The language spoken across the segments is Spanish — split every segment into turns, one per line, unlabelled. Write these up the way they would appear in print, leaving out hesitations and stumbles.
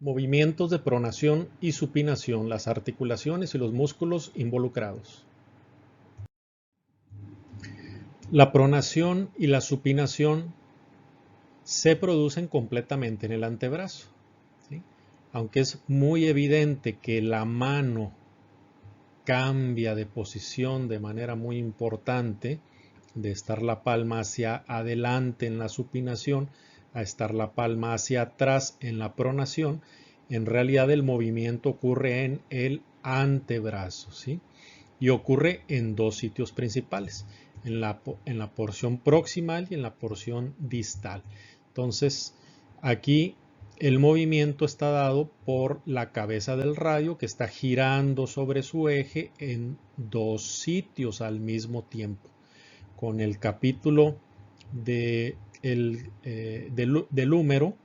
Movimientos de pronación y supinación, las articulaciones y los músculos involucrados. La pronación y la supinación se producen completamente en el antebrazo, ¿sí? Aunque es muy evidente que la mano cambia de posición de manera muy importante, de estar la palma hacia adelante en la supinación a estar la palma hacia atrás en la pronación, en realidad el movimiento ocurre en el antebrazo, ¿sí? Y ocurre en dos sitios principales, en la porción proximal y en la porción distal. Entonces, aquí el movimiento está dado por la cabeza del radio que está girando sobre su eje en dos sitios al mismo tiempo. Con el capítulo del húmero,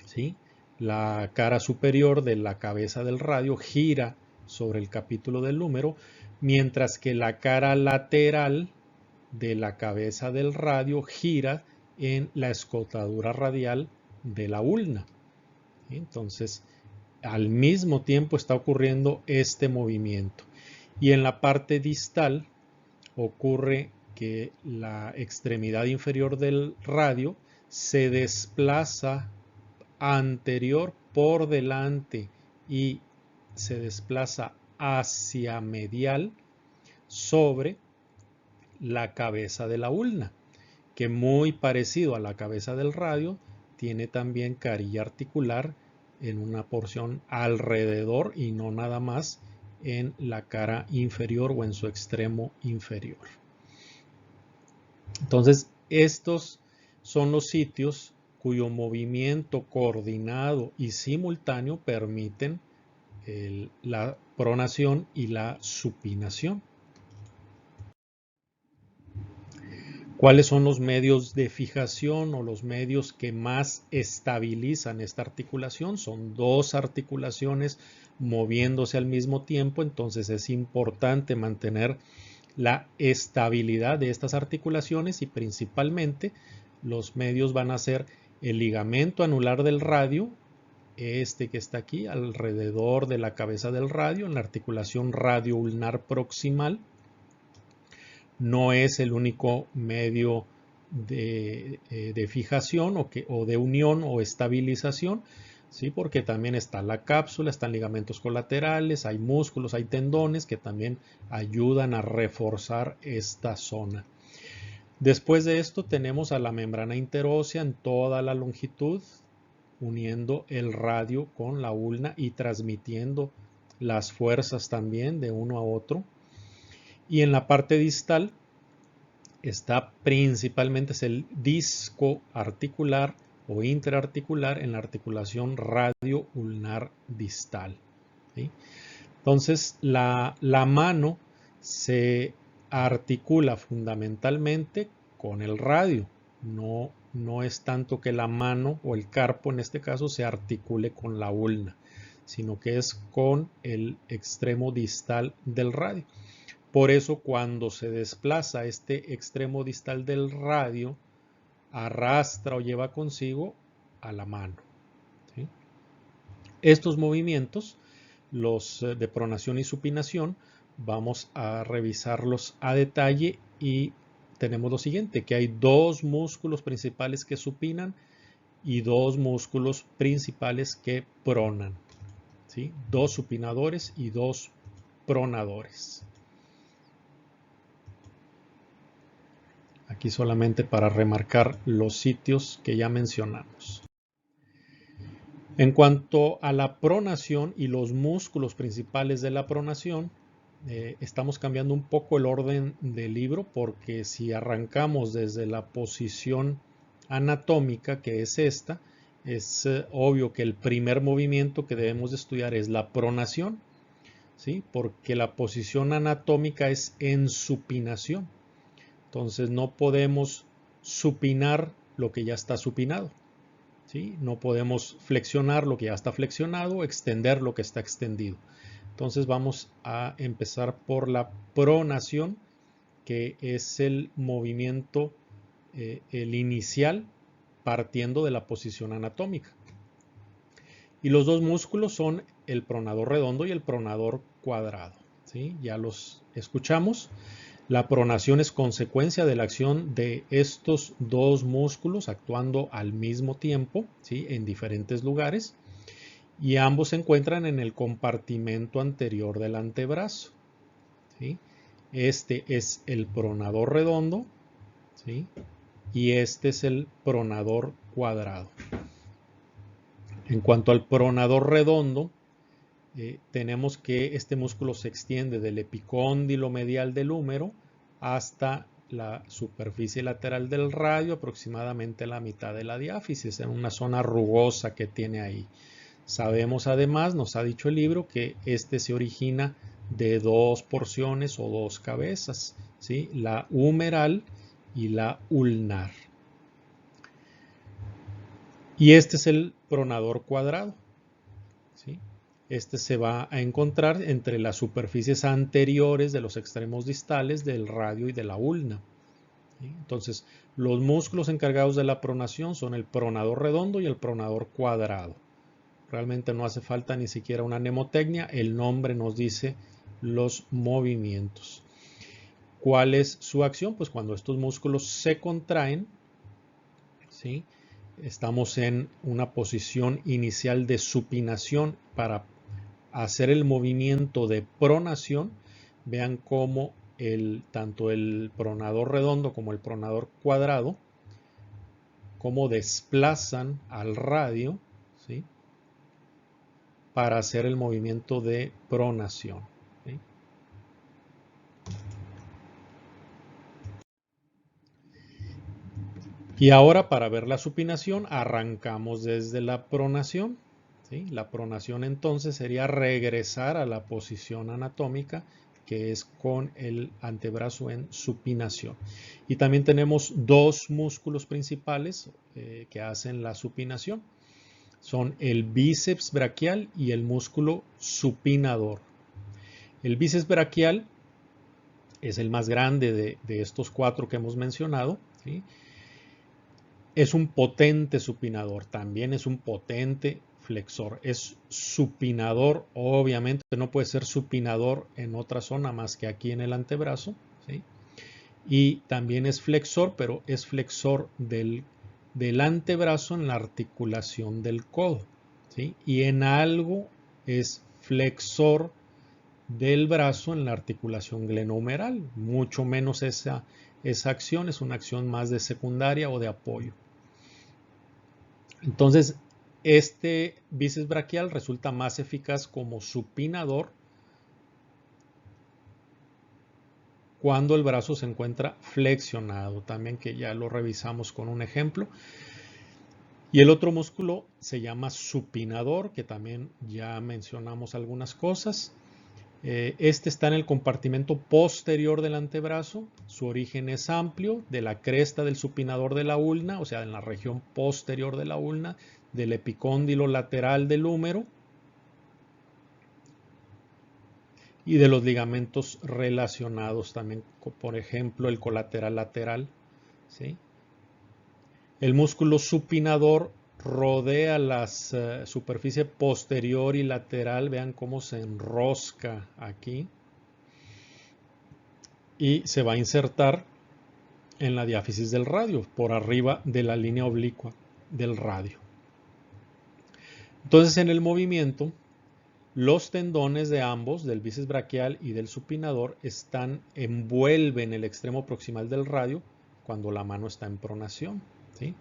¿sí? La cara superior de la cabeza del radio gira sobre el capítulo del húmero, mientras que la cara lateral de la cabeza del radio gira en la escotadura radial de la ulna. Entonces, al mismo tiempo está ocurriendo este movimiento. Y en la parte distal ocurre que la extremidad inferior del radio se desplaza anterior por delante y se desplaza hacia medial sobre la cabeza de la ulna, que muy parecido a la cabeza del radio, tiene también carilla articular en una porción alrededor y no nada más en la cara inferior o en su extremo inferior. Entonces, estos son los sitios cuyo movimiento coordinado y simultáneo permiten la pronación y la supinación. ¿Cuáles son los medios de fijación o los medios que más estabilizan esta articulación? Son dos articulaciones moviéndose al mismo tiempo, entonces es importante mantener la estabilidad de estas articulaciones y principalmente los medios van a ser el ligamento anular del radio, este que está aquí alrededor de la cabeza del radio, en la articulación radio-ulnar proximal. No es el único medio de fijación o de unión o estabilización, ¿sí? Porque también está la cápsula, están ligamentos colaterales, hay músculos, hay tendones que también ayudan a reforzar esta zona. Después de esto tenemos a la membrana interósea en toda la longitud, uniendo el radio con la ulna y transmitiendo las fuerzas también de uno a otro. Y en la parte distal está principalmente es el disco articular o interarticular en la articulación radio-ulnar distal, ¿sí? Entonces, la mano se articula fundamentalmente con el radio. No es tanto que la mano o el carpo en este caso se articule con la ulna, sino que es con el extremo distal del radio. Por eso cuando se desplaza este extremo distal del radio, arrastra o lleva consigo a la mano, ¿sí? Estos movimientos, los de pronación y supinación, vamos a revisarlos a detalle y tenemos lo siguiente, que hay dos músculos principales que supinan y dos músculos principales que pronan, ¿sí? Dos supinadores y dos pronadores. Aquí solamente para remarcar los sitios que ya mencionamos. En cuanto a la pronación y los músculos principales de la pronación, estamos cambiando un poco el orden del libro porque si arrancamos desde la posición anatómica, que es esta, es obvio que el primer movimiento que debemos de estudiar es la pronación, ¿sí? Porque la posición anatómica es en supinación. Entonces no podemos supinar lo que ya está supinado, ¿sí? No podemos flexionar lo que ya está flexionado o extender lo que está extendido. Entonces vamos a empezar por la pronación, que es el movimiento, el inicial, partiendo de la posición anatómica. Y los dos músculos son el pronador redondo y el pronador cuadrado, ¿sí? Ya los escuchamos. La pronación es consecuencia de la acción de estos dos músculos actuando al mismo tiempo, ¿sí? En diferentes lugares, y ambos se encuentran en el compartimento anterior del antebrazo, ¿sí? Este es el pronador redondo, ¿sí? Y este es el pronador cuadrado. En cuanto al pronador redondo, tenemos que este músculo se extiende del epicóndilo medial del húmero hasta la superficie lateral del radio, aproximadamente la mitad de la diáfisis, en una zona rugosa que tiene ahí. Sabemos además, nos ha dicho el libro, que este se origina de dos porciones o dos cabezas, ¿sí? La humeral y la ulnar. Y este es el pronador cuadrado, ¿sí? Este se va a encontrar entre las superficies anteriores de los extremos distales del radio y de la ulna, ¿sí? Entonces, los músculos encargados de la pronación son el pronador redondo y el pronador cuadrado. Realmente no hace falta ni siquiera una mnemotecnia, el nombre nos dice los movimientos. ¿Cuál es su acción? Pues cuando estos músculos se contraen, ¿sí? Estamos en una posición inicial de supinación para hacer el movimiento de pronación. Vean cómo tanto el pronador redondo como el pronador cuadrado, cómo desplazan al radio, ¿sí? Para hacer el movimiento de pronación, ¿sí? Y ahora, para ver la supinación, arrancamos desde la pronación, ¿sí? La pronación entonces sería regresar a la posición anatómica, que es con el antebrazo en supinación. Y también tenemos dos músculos principales que hacen la supinación. Son el bíceps braquial y el músculo supinador. El bíceps braquial es el más grande de estos cuatro que hemos mencionado, ¿sí? Es un potente supinador, también es un potente flexor. Es supinador, obviamente no puede ser supinador en otra zona más que aquí en el antebrazo, ¿sí? Y también es flexor, pero es flexor del antebrazo en la articulación del codo, ¿sí? Y en algo es flexor del brazo en la articulación glenohumeral. Mucho menos esa acción, es una acción más de secundaria o de apoyo. Entonces, este bíceps braquial resulta más eficaz como supinador cuando el brazo se encuentra flexionado, también que ya lo revisamos con un ejemplo. Y el otro músculo se llama supinador, que también ya mencionamos algunas cosas. Este está en el compartimento posterior del antebrazo. Su origen es amplio, de la cresta del supinador de la ulna, o sea, en la región posterior de la ulna, del epicóndilo lateral del húmero y de los ligamentos relacionados también, por ejemplo, el colateral lateral, ¿sí? El músculo supinador rodea la superficie posterior y lateral. Vean cómo se enrosca aquí y se va a insertar en la diáfisis del radio, por arriba de la línea oblicua del radio. Entonces, en el movimiento, los tendones de ambos, del bíceps braquial y del supinador, envuelven el extremo proximal del radio cuando la mano está en pronación, ¿sí?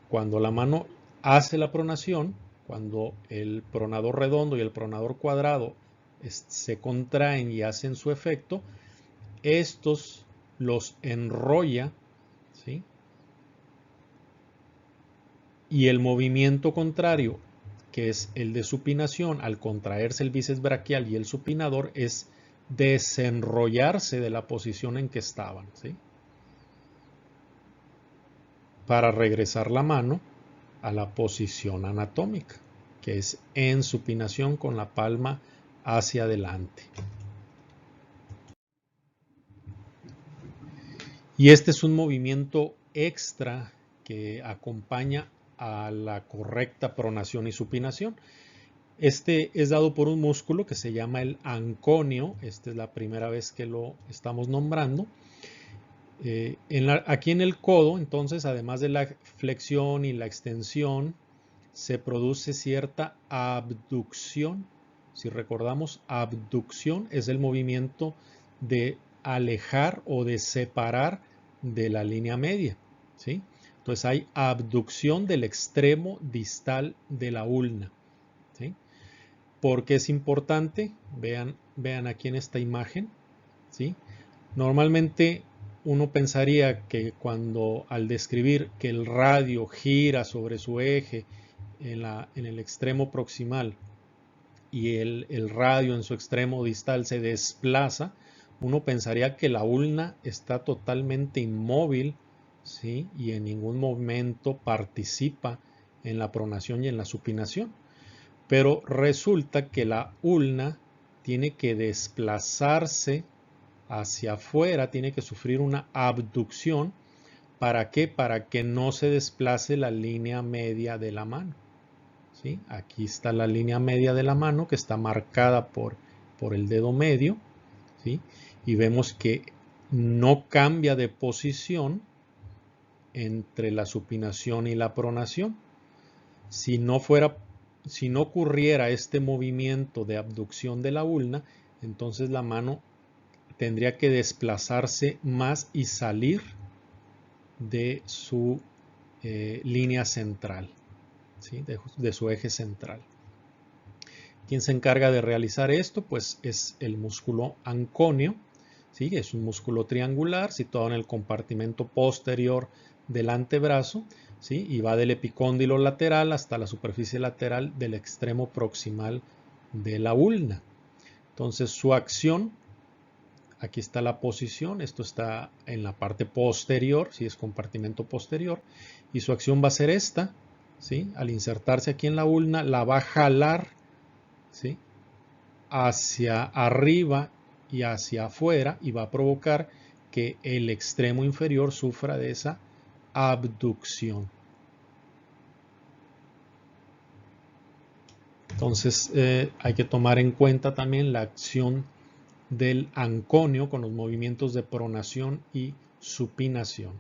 Cuando la mano hace la pronación, cuando el pronador redondo y el pronador cuadrado se contraen y hacen su efecto, estos los enrolla, ¿sí? Y el movimiento contrario, que es el de supinación, al contraerse el bíceps braquial y el supinador, es desenrollarse de la posición en que estaban, ¿sí? Para regresar la mano a la posición anatómica, que es en supinación con la palma hacia adelante. Y este es un movimiento extra que acompaña a la correcta pronación y supinación. Este es dado por un músculo que se llama el anconio. Esta es la primera vez que lo estamos nombrando. Aquí en el codo, entonces, además de la flexión y la extensión, se produce cierta abducción. Si recordamos, abducción es el movimiento de alejar o de separar de la línea media, ¿sí? Entonces hay abducción del extremo distal de la ulna, ¿sí? ¿Por qué es importante? Vean aquí en esta imagen, ¿sí? Normalmente uno pensaría que cuando al describir que el radio gira sobre su eje en el extremo proximal y el radio en su extremo distal se desplaza, uno pensaría que la ulna está totalmente inmóvil, ¿sí? Y en ningún momento participa en la pronación y en la supinación. Pero resulta que la ulna tiene que desplazarse hacia afuera, tiene que sufrir una abducción. ¿Para qué? Para que no se desplace la línea media de la mano, ¿sí? Aquí está la línea media de la mano que está marcada por el dedo medio, ¿sí? Y vemos que no cambia de posición entre la supinación y la pronación. Si no ocurriera este movimiento de abducción de la ulna, entonces la mano tendría que desplazarse más y salir de su línea central, ¿sí? de su eje central. ¿Quién se encarga de realizar esto? Pues es el músculo anconio, ¿sí? Es un músculo triangular situado en el compartimento posterior del antebrazo, ¿sí? Y va del epicóndilo lateral hasta la superficie lateral del extremo proximal de la ulna. Entonces su acción, aquí está la posición, esto está en la parte posterior, ¿sí? Es compartimento posterior, y su acción va a ser esta, ¿sí? Al insertarse aquí en la ulna, la va a jalar, ¿sí? Hacia arriba y hacia afuera y va a provocar que el extremo inferior sufra de esa abducción. Entonces hay que tomar en cuenta también la acción del anconio con los movimientos de pronación y supinación.